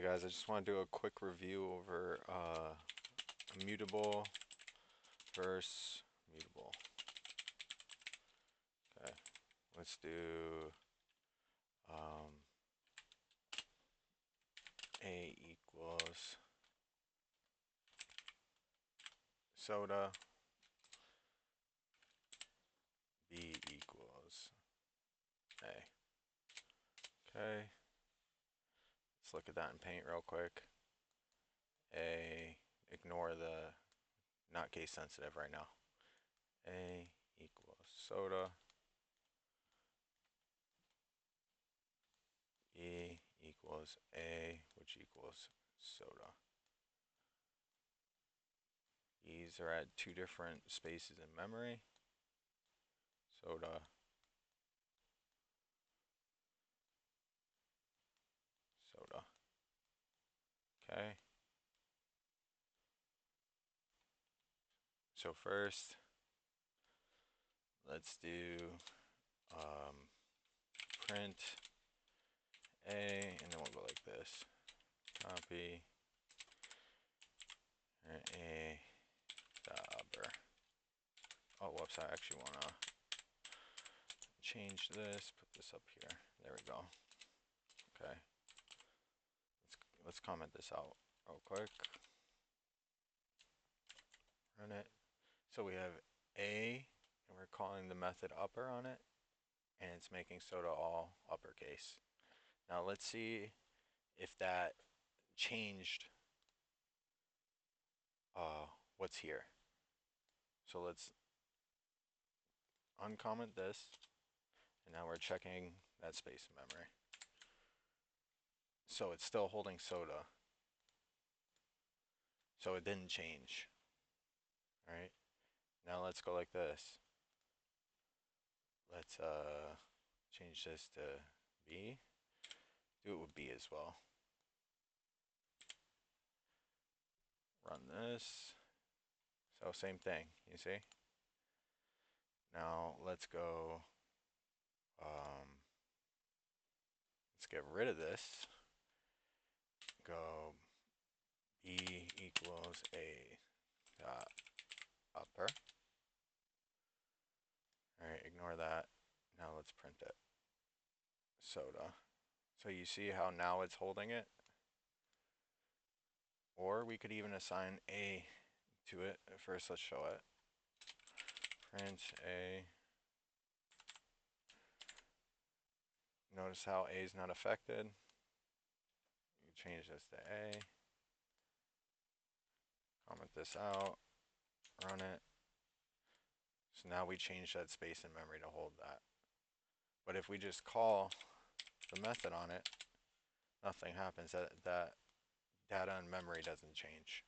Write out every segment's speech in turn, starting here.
Hey guys, I just want to do a quick review over immutable versus mutable. Okay, let's do um, A equals soda, B equals A. Okay, let's look at that in Paint real quick. A, ignore the not case sensitive right now. A equals soda, B equals A, which equals soda. These are at two different spaces in memory. Soda, soda. Okay. So first, let's do um, print A, and then we'll go like this. Copy A dabber. Oh, whoops! I actually want to change this. Put this up here. There we go. Okay. Let's comment this out real quick. Run it. So we have A, and we're calling the method upper on it, and it's making soda all uppercase. Now let's see if that changed what's here. So let's uncomment this, and now we're checking that space in memory. So it's still holding soda. So it didn't change. All right. Now let's go like this. Let's change this to B. Do it with B as well. Run this. So same thing, you see? Now let's go, let's get rid of this. Go B equals A dot upper. All right, ignore that. Now let's print it. Soda. So you see how now it's holding it? Or we could even assign A to it. First, let's show it. Print A. Notice how A is not affected. You change this to A. Comment this out. Run it. So now we change that space in memory to hold that. But if we just call the method on it, nothing happens. That data in memory doesn't change.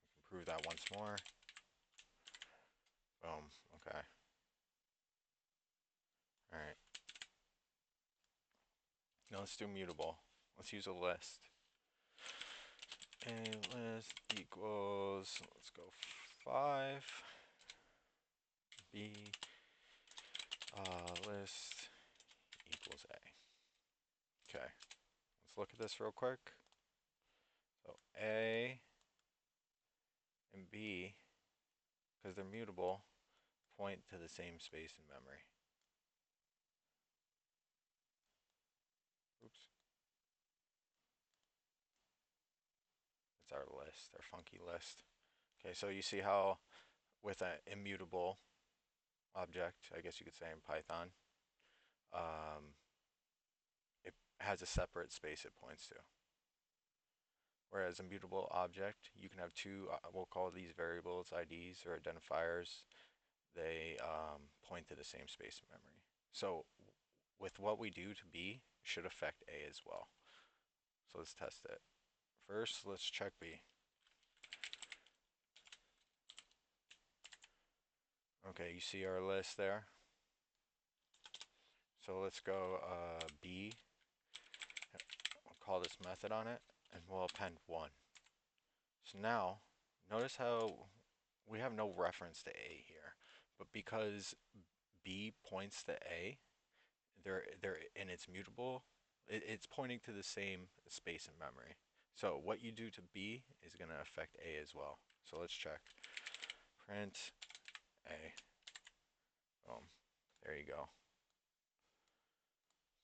We can prove that once more. Boom. Okay. All right. Now let's do mutable. Let's use a list. A list equals, let's go 5. B list equals A. Okay. Let's look at this real quick. So A and B, because they're mutable, point to the same space in memory. Oops. It's our list, our funky list. Okay, so you see how with an immutable object, I guess you could say in Python, it has a separate space it points to. Whereas a mutable object, you can have two, we'll call these variables IDs or identifiers. They point to the same space in memory. So with what we do to B, should affect A as well. So let's test it. First, let's check B. Okay, you see our list there? So let's go B, we'll call this method on it, and we'll append 1. So now, notice how we have no reference to A here, but because B points to A, and it's mutable, It's pointing to the same space in memory. So what you do to B is going to affect A as well. So let's check. Print A. Boom. There you go.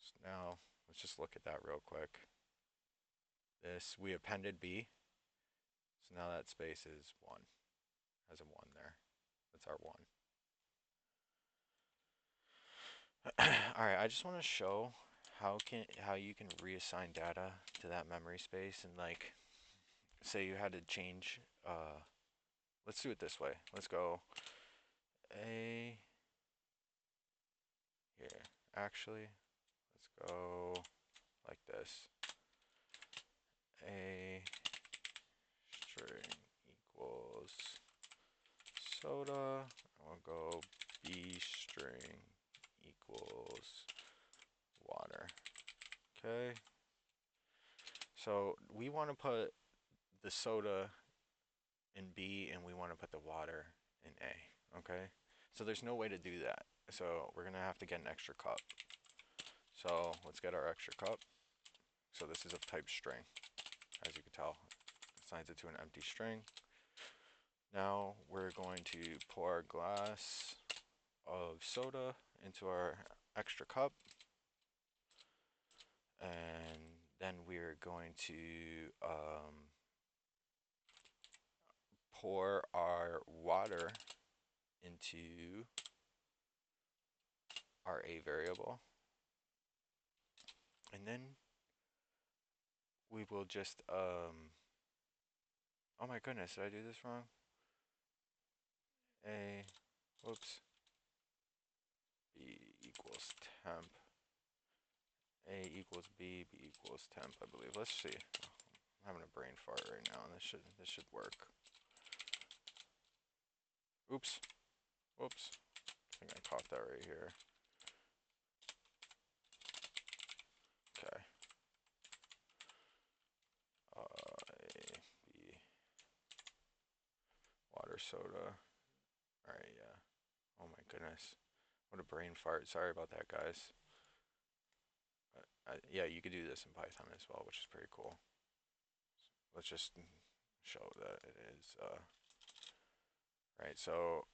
So now let's just look at that real quick. This, we appended B. So now that space is 1. Has a 1 there. That's our 1. All right, I just want to show how you can reassign data to that memory space and like say you had to change let's do it this way. Let's go A here. Actually, let's go like this. A string equals soda. We'll go B string equals water. Okay. So we want to put the soda in B and we want to put the water in A. Okay. So there's no way to do that. So we're gonna have to get an extra cup. So let's get our extra cup. So this is of type string, as you can tell. Assigns it to an empty string. Now we're going to pour a glass of soda into our extra cup. And then we're going to pour our water into our A variable. And then we will just, oh my goodness, did I do this wrong? A, whoops, B equals temp. A equals B, B equals temp, I believe. Let's see. I'm having a brain fart right now, and this should work. Oops. Whoops. I think I caught that right here. Okay. A, B, water, soda. Alright, yeah. Oh my goodness. What a brain fart. Sorry about that, guys. Yeah, you could do this in Python as well, which is pretty cool. Let's just show that it is, right, so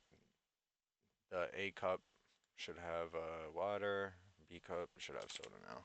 the A cup should have water, B cup should have soda now.